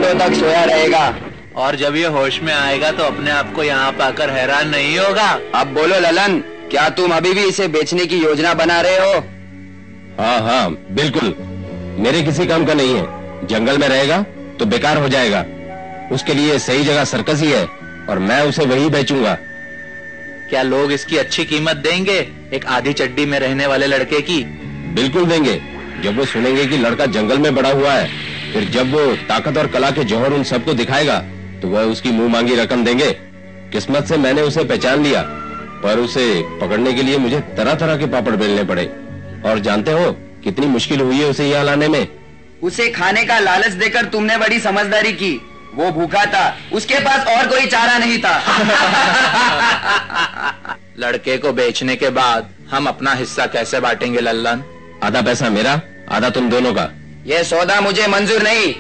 घंटों तक सोया रहेगा। और जब ये होश में आएगा तो अपने आप को यहाँ पाकर हैरान नहीं होगा। अब बोलो ललन, क्या तुम अभी भी इसे बेचने की योजना बना रहे हो? हाँ हाँ बिल्कुल, मेरे किसी काम का नहीं है। जंगल में रहेगा तो बेकार हो जाएगा। उसके लिए सही जगह सर्कस ही है और मैं उसे वही बेचूंगा। क्या लोग इसकी अच्छी कीमत देंगे, एक आधी चड्डी में रहने वाले लड़के की? बिल्कुल देंगे। जब वो सुनेंगे कि लड़का जंगल में बड़ा हुआ है, फिर जब वो ताकत और कला के जौहर उन सबको दिखाएगा तो वह उसकी मुंह मांगी रकम देंगे। किस्मत से मैंने उसे पहचान लिया, पर उसे पकड़ने के लिए मुझे तरह तरह के पापड़ बेलने पड़े। और जानते हो कितनी मुश्किल हुई है उसे यहाँ लाने में। उसे खाने का लालच देकर तुमने बड़ी समझदारी की। वो भूखा था, उसके पास और कोई चारा नहीं था। लड़के को बेचने के बाद हम अपना हिस्सा कैसे बांटेंगे लल्लन? आधा पैसा मेरा, आधा तुम दोनों का। ये सौदा मुझे मंजूर नहीं।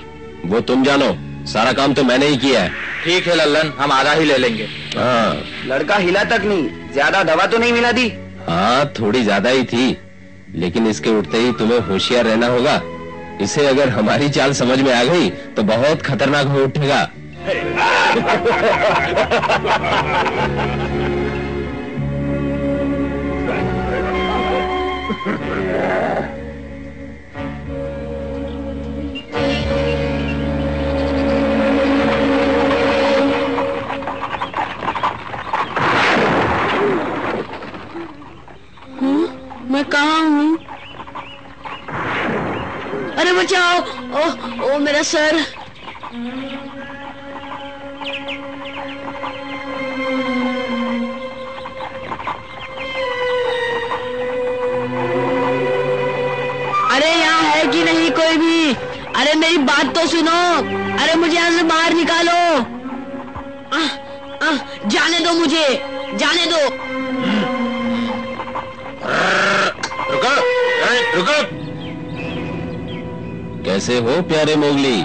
वो तुम जानो, सारा काम तो मैंने ही किया है। ठीक है लल्लन, हम आधा ही ले लेंगे। हाँ। लड़का हिला तक नहीं, ज्यादा दवा तो नहीं मिला दी? हाँ थोड़ी ज्यादा ही थी, लेकिन इसके उठते ही तुम्हें होशियार रहना होगा। इसे अगर हमारी चाल समझ में आ गई तो बहुत खतरनाक हो उठेगा। मैं कहाँ हूँ? अरे बचाओ! ओ मेरा सर! अरे यहाँ है कि नहीं कोई भी? अरे मेरी बात तो सुनो! अरे मुझे यहाँ से बाहर निकालो! जाने दो मुझे! जाने दो! रुको! रुको! कैसे हो प्यारे मोगली?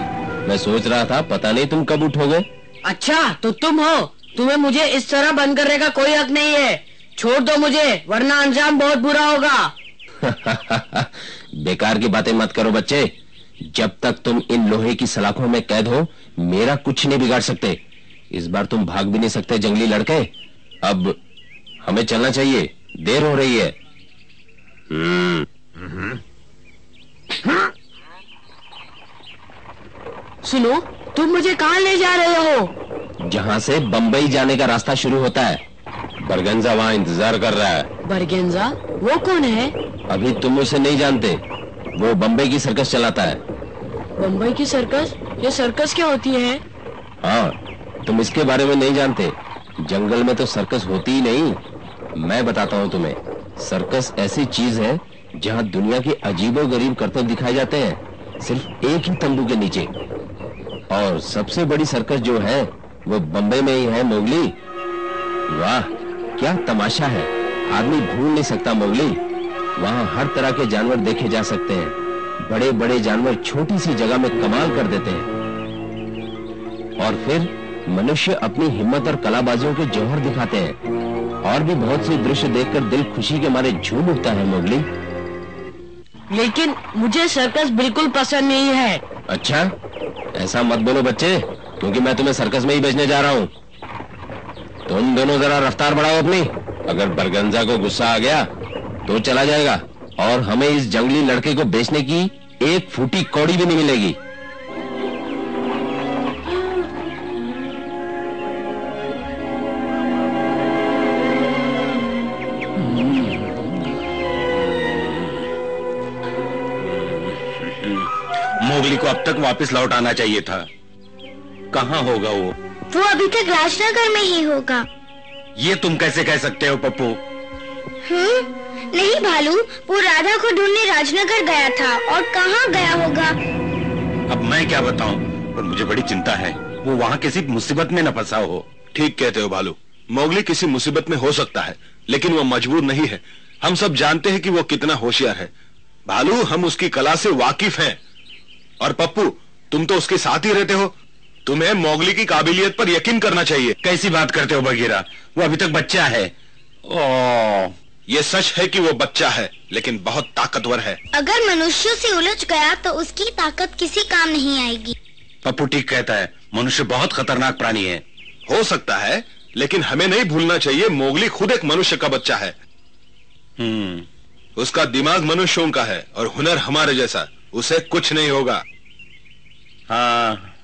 मैं सोच रहा था पता नहीं तुम कब उठोगे। अच्छा तो तुम हो? तुम्हें मुझे इस तरह बंद करने का कोई हक नहीं है। छोड़ दो मुझे, वरना अंजाम बहुत बुरा होगा। बेकार की बातें मत करो बच्चे। जब तक तुम इन लोहे की सलाखों में कैद हो, मेरा कुछ नहीं बिगाड़ सकते। इस बार तुम भाग भी नहीं सकते जंगली लड़के। अब हमें चलना चाहिए, देर हो रही है। सुनो, तुम मुझे कहाँ ले जा रहे हो? जहाँ से बंबई जाने का रास्ता शुरू होता है। बरगंजा वहाँ इंतजार कर रहा है। बरगंजा? वो कौन है? अभी तुम उसे नहीं जानते। वो बंबई की सर्कस चलाता है। बंबई की सर्कस? ये सर्कस क्या होती है? हाँ, तुम इसके बारे में नहीं जानते। जंगल में तो सर्कस होती ही नहीं। मैं बताता हूँ तुम्हें। सर्कस ऐसी चीज है जहाँ दुनिया के अजीबोगरीब करतब दिखाए जाते हैं, सिर्फ एक ही तंबू के नीचे। और सबसे बड़ी सर्कस जो है वो बंबई में ही है मोगली। वाह क्या तमाशा है, आदमी भूल नहीं सकता मोगली। वहाँ हर तरह के जानवर देखे जा सकते हैं। बड़े बड़े जानवर छोटी सी जगह में कमाल कर देते हैं। और फिर मनुष्य अपनी हिम्मत और कलाबाजियों के जौहर दिखाते हैं। और भी बहुत से दृश्य देखकर दिल खुशी के मारे झूम उठता है मोगली। लेकिन मुझे सर्कस बिल्कुल पसंद नहीं है। अच्छा, ऐसा मत बोलो बच्चे, क्योंकि मैं तुम्हें सर्कस में ही भेजने जा रहा हूँ। तुम दोनों जरा रफ्तार बढ़ाओ अपनी। अगर बरगंजा को गुस्सा आ गया तो चला जाएगा और हमें इस जंगली लड़के को बेचने की एक फूटी कौड़ी भी नहीं मिलेगी। मोगली को अब तक वापस लौट आना चाहिए था। कहाँ होगा वो? वो अभी तक राजनगर में ही होगा। ये तुम कैसे कह सकते हो पप्पू? नहीं भालू, वो राधा को ढूंढने राजनगर गया था। और कहाँ गया होगा? अब मैं क्या बताऊं, पर मुझे बड़ी चिंता है वो वहाँ किसी मुसीबत में न फंसा हो। ठीक कहते हो भालू, मोगली किसी मुसीबत में हो सकता है, लेकिन वो मजबूर नहीं है। हम सब जानते हैं कि वो कितना होशियार है। भालू, हम उसकी कला से वाकिफ हैं। और पप्पू, तुम तो उसके साथ ही रहते हो, तुम्हें मोगली की काबिलियत पर यकीन करना चाहिए। कैसी बात करते हो बगीरा, वो अभी तक बच्चा है। ओह, ये सच है कि वो बच्चा है, लेकिन बहुत ताकतवर है। अगर मनुष्यों से उलझ गया तो उसकी ताकत किसी काम नहीं आएगी। पप्पू ठीक कहता है, मनुष्य बहुत खतरनाक प्राणी है। हो सकता है, लेकिन हमें नहीं भूलना चाहिए मोगली खुद एक मनुष्य का बच्चा है। उसका दिमाग मनुष्यों का है और हुनर हमारे जैसा। उसे कुछ नहीं होगा। हाँ,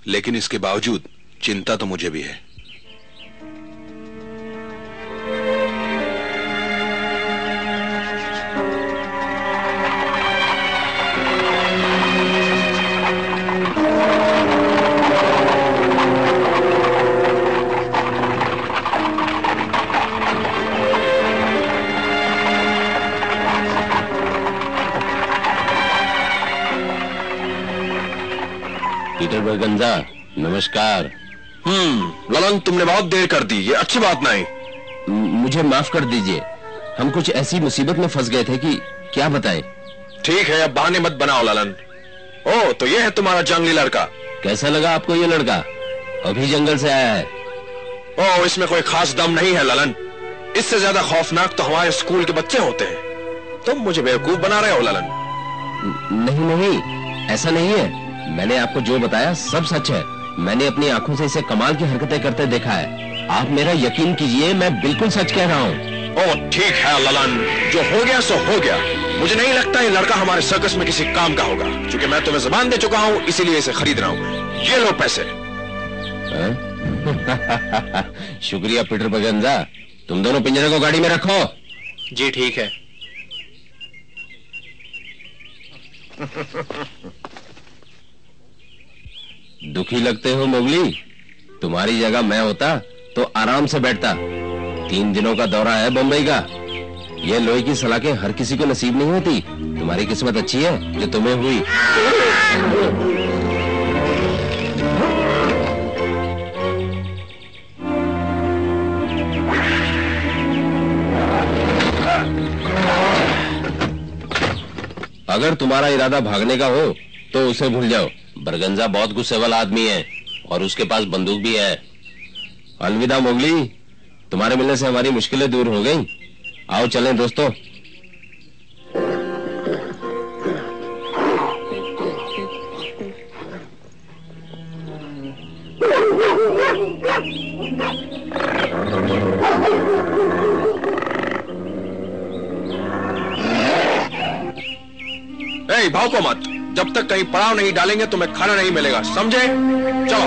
लेकिन इसके बावजूद चिंता तो मुझे भी है। पीटर बरगंजा, नमस्कार। ललन, तुमने बहुत देर कर दी, ये अच्छी बात नहीं। मुझे माफ कर दीजिए, हम कुछ ऐसी मुसीबत में फंस गए थे कि क्या बताएं। ठीक है, अब बहाने मत बनाओ ललन। ओ, तो ये है तुम्हारा जंगली लड़का। कैसा लगा आपको ये लड़का? अभी जंगल से आया है। ओ, इसमें कोई खास दम नहीं है ललन। इससे ज्यादा खौफनाक तो हमारे स्कूल के बच्चे होते हैं। तुम मुझे बेवकूफ बना रहे हो ललन। नहीं नहीं, ऐसा नहीं है। मैंने आपको जो बताया सब सच है। मैंने अपनी आंखों से इसे कमाल की हरकतें करते देखा है। आप मेरा यकीन कीजिए, मैं बिल्कुल सच कह रहा हूँ। ओ ठीक है ललन, जो हो गया सो हो गया। मुझे नहीं लगता ये लड़का हमारे सर्कस में किसी काम का होगा। क्योंकि मैं तुम्हें जुबान दे चुका हूँ, इसीलिए इसे खरीद रहा हूँ। ये लो पैसे। शुक्रिया पीटर बरगंजा। तुम दोनों पिंजरे को गाड़ी में रखो। जी ठीक है। दुखी लगते हो मोगली? तुम्हारी जगह मैं होता तो आराम से बैठता। 3 दिनों का दौरा है बंबई का। ये लोहे की सलाखें हर किसी को नसीब नहीं होती। तुम्हारी किस्मत अच्छी है जो तुम्हें हुई। अगर तुम्हारा इरादा भागने का हो तो उसे भूल जाओ। बरगंजा बहुत गुस्से वाला आदमी है और उसके पास बंदूक भी है। अलविदा मोगली, तुम्हारे मिलने से हमारी मुश्किलें दूर हो गई। आओ चलें दोस्तों। भाव को मत। जब तक कहीं पड़ाव नहीं डालेंगे तुम्हें खाना नहीं मिलेगा, समझे? चलो।